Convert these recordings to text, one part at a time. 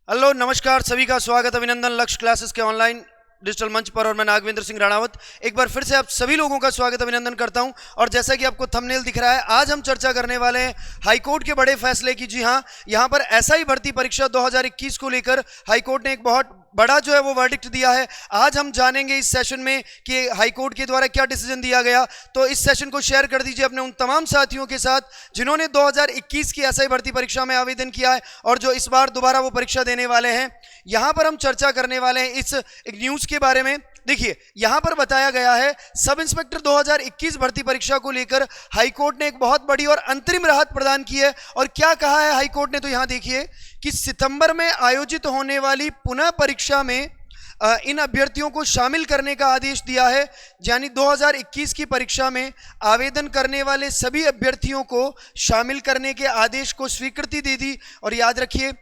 Hello नमस्कार, सभी का स्वागत अभिनंदन लक्ष्य क्लासेस के ऑनलाइन डिजिटल मंच पर। और मैं नागविंद्र सिंह राणावत एक बार फिर से आप सभी लोगों का स्वागत अभिनंदन करता हूं। और जैसा कि आपको थंबनेल दिख रहा है, आज हम चर्चा करने वाले हैं हाईकोर्ट के बड़े फैसले की। जी हां, यहां पर एसआई भर्ती परीक्षा 2021 को लेकर हाईकोर्ट ने एक बहुत बड़ा जो है वो वर्डिक्ट दिया है। आज हम जानेंगे इस सेशन में कि हाईकोर्ट के द्वारा क्या डिसीजन दिया गया। तो इस सेशन को शेयर कर दीजिए अपने उन तमाम साथियों के साथ जिन्होंने 2021 की एसआई भर्ती परीक्षा में आवेदन किया है और जो इस बार दोबारा वो परीक्षा देने वाले हैं। यहां पर हम चर्चा करने वाले हैं इस न्यूज के बारे में। देखिए, यहां पर बताया गया है सब इंस्पेक्टर 2021 भर्ती परीक्षा को लेकर हाईकोर्ट ने एक बहुत बड़ी और अंतरिम राहत प्रदान की है। और क्या कहा है हाईकोर्ट ने, तो यहां देखिए कि सितंबर में आयोजित होने वाली पुनः परीक्षा में इन अभ्यर्थियों को शामिल करने का आदेश दिया है। यानी 2021 की परीक्षा में आवेदन करने वाले सभी अभ्यर्थियों को शामिल करने के आदेश को स्वीकृति दे दी। और याद रखिए,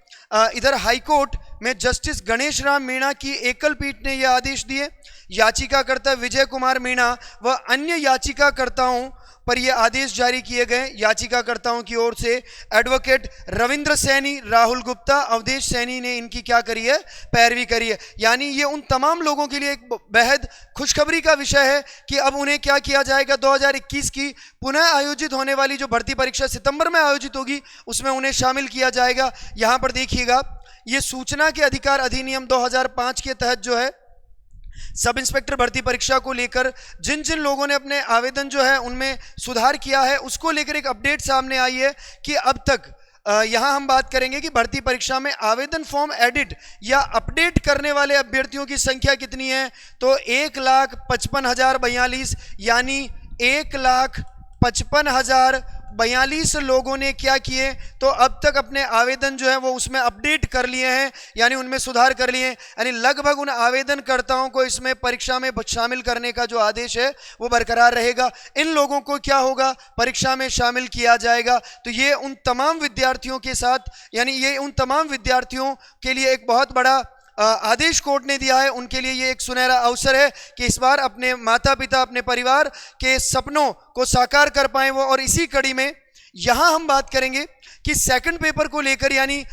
इधर हाईकोर्ट में जस्टिस गणेश राम मीणा की एकल पीठ ने यह आदेश दिए। याचिकाकर्ता विजय कुमार मीणा व अन्य याचिकाकर्ताओं पर यह आदेश जारी किए गए। याचिकाकर्ताओं की ओर से एडवोकेट रविंद्र सैनी, राहुल गुप्ता, अवधेश सैनी ने इनकी क्या करी है, पैरवी करी है। यानी ये उन तमाम लोगों के लिए एक बेहद खुशखबरी का विषय है कि अब उन्हें क्या किया जाएगा, 2021 की पुनः आयोजित होने वाली जो भर्ती परीक्षा सितंबर में आयोजित होगी उसमें उन्हें शामिल किया जाएगा। यहां पर देखिएगा, ये सूचना के अधिकार अधिनियम 2005 के तहत जो है सब इंस्पेक्टर भर्ती परीक्षा को लेकर जिन जिन लोगों ने अपने आवेदन जो है उनमें सुधार किया है, उसको लेकर एक अपडेट सामने आई है कि अब तक यहां हम बात करेंगे कि भर्ती परीक्षा में आवेदन फॉर्म एडिट या अपडेट करने वाले अभ्यर्थियों की संख्या कितनी है। तो 1,55,042 यानी 1,55,042 लोगों ने क्या किए, तो अब तक अपने आवेदन जो है वो उसमें अपडेट कर लिए हैं, यानी उनमें सुधार कर लिए हैं। यानी लगभग उन आवेदनकर्ताओं को इसमें परीक्षा में शामिल करने का जो आदेश है वो बरकरार रहेगा। इन लोगों को क्या होगा, परीक्षा में शामिल किया जाएगा। तो ये उन तमाम विद्यार्थियों के साथ, यानी ये उन तमाम विद्यार्थियों के लिए एक बहुत बड़ा आदेश कोर्ट ने दिया है। उनके लिए ये एक सुनहरा अवसर है कि इस बार अपने माता पिता, अपने परिवार के सपनों को साकार कर पाए वो। और इसी कड़ी में यहां हम बात करेंगे कि सेकंड पेपर को लेकर, यानी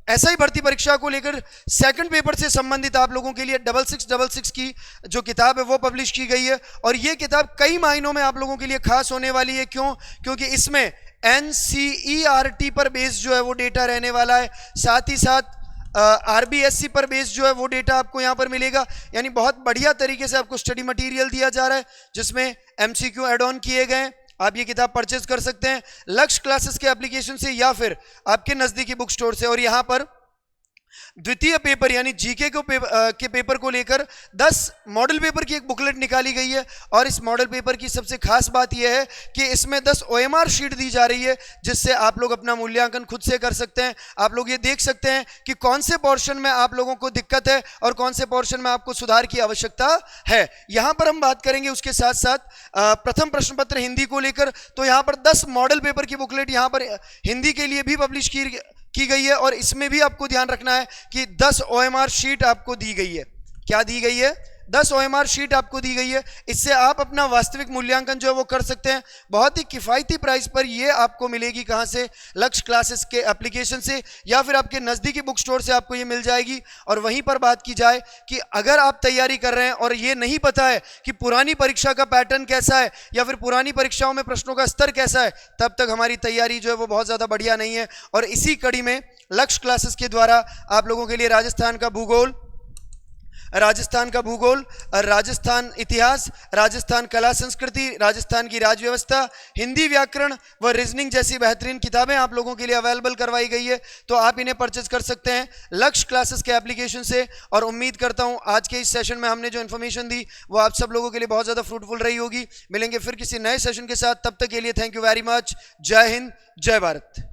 एसआई भर्ती परीक्षा को लेकर सेकंड पेपर से संबंधित आप लोगों के लिए 6666 की जो किताब है वो पब्लिश की गई है। और ये किताब कई मायनों में आप लोगों के लिए खास होने वाली है। क्यों? क्योंकि इसमें NCERT पर बेस्ड जो है वो डेटा रहने वाला है। साथ ही साथ RBSC पर बेस्ड जो है वो डेटा आपको यहाँ पर मिलेगा। यानी बहुत बढ़िया तरीके से आपको स्टडी मटेरियल दिया जा रहा है जिसमें MCQ एड ऑन किए गए। आप ये किताब परचेज कर सकते हैं लक्ष्य क्लासेस के एप्लीकेशन से या फिर आपके नजदीकी बुक स्टोर से। और यहाँ पर द्वितीय पेपर यानी जीके के पेपर को लेकर 10 मॉडल पेपर की एक बुकलेट निकाली गई है। और इस मॉडल पेपर की सबसे खास बात यह है कि इसमें 10 OMR शीट दी जा रही है जिससे आप लोग अपना मूल्यांकन खुद से कर सकते हैं। आप लोग ये देख सकते हैं कि कौन से पोर्शन में आप लोगों को दिक्कत है और कौन से पोर्शन में आपको सुधार की आवश्यकता है। यहां पर हम बात करेंगे उसके साथ साथ प्रथम प्रश्न पत्र हिंदी को लेकर। तो यहां पर 10 मॉडल पेपर की बुकलेट यहां पर हिंदी के लिए भी पब्लिश की गई है। और इसमें भी आपको ध्यान रखना है कि 10 OMR शीट आपको दी गई है। क्या दी गई है? 10 OMR शीट आपको दी गई है। इससे आप अपना वास्तविक मूल्यांकन जो है वो कर सकते हैं। बहुत ही किफ़ायती प्राइस पर ये आपको मिलेगी। कहाँ से? लक्ष्य क्लासेस के एप्लीकेशन से या फिर आपके नज़दीकी बुक स्टोर से आपको ये मिल जाएगी। और वहीं पर बात की जाए कि अगर आप तैयारी कर रहे हैं और ये नहीं पता है कि पुरानी परीक्षा का पैटर्न कैसा है या फिर पुरानी परीक्षाओं में प्रश्नों का स्तर कैसा है, तब तक हमारी तैयारी जो है वो बहुत ज़्यादा बढ़िया नहीं है। और इसी कड़ी में लक्ष्य क्लासेस के द्वारा आप लोगों के लिए राजस्थान का भूगोल, राजस्थान इतिहास, राजस्थान कला संस्कृति, राजस्थान की राज्य व्यवस्था, हिंदी व्याकरण व रीजनिंग जैसी बेहतरीन किताबें आप लोगों के लिए अवेलेबल करवाई गई है। तो आप इन्हें परचेज कर सकते हैं लक्ष्य क्लासेस के एप्लीकेशन से। और उम्मीद करता हूं आज के इस सेशन में हमने जो इन्फॉर्मेशन दी वो आप सब लोगों के लिए बहुत ज़्यादा फ्रूटफुल रही होगी। मिलेंगे फिर किसी नए सेशन के साथ, तब तक के लिए थैंक यू वेरी मच। जय हिंद, जय भारत।